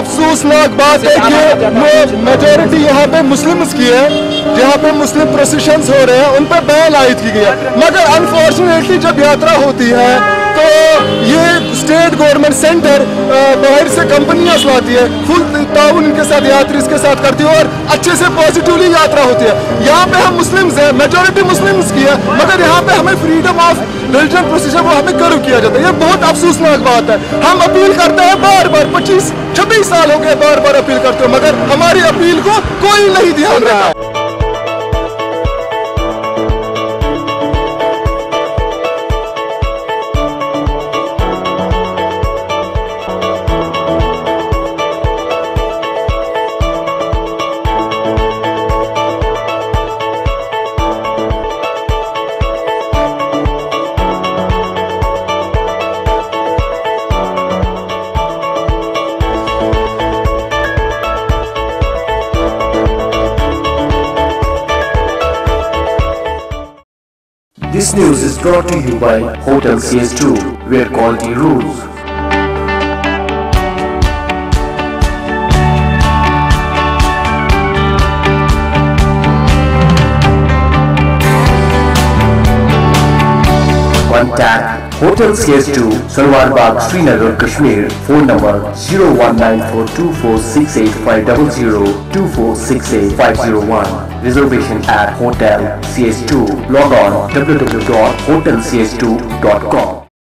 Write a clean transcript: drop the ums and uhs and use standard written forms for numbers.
अफसोसनाक बात है कि मेजोरिटी यहाँ पे मुस्लिम्स की है, जहाँ पे मुस्लिम प्रोसेशंस हो रहे हैं उन पर बैन आयद की गई है। मगर अनफॉर्चुनेटली जब यात्रा होती है तो ये स्टेट गवर्नमेंट सेंटर बाहर से कंपनियां लाती है, फुल ताउन इनके साथ यात्री इसके साथ करती है और अच्छे से पॉजिटिवली यात्रा होती है। यहाँ पे हम मुस्लिम्स हैं, मेजोरिटी मुस्लिम्स की है, मगर यहाँ पे हमें फ्रीडम ऑफ रिलीजन प्रोसेशन वो हमें कर्व किया जाता है। ये बहुत अफसोसनाक बात है। हम अपील करते हैं बार बार, 25-26 साल हो गए बार बार अपील करते हो, मगर हमारी अपील को कोई नहीं ध्यान रहा। This news is brought to you by Hotel CS2, where quality rules. Contact Hotel CS2, Salwar Bagh, Srinagar, Kashmir. Phone number 0194246850, 2468-501. Reservation at Hotel CS2. Log on www.hotelcs2.com.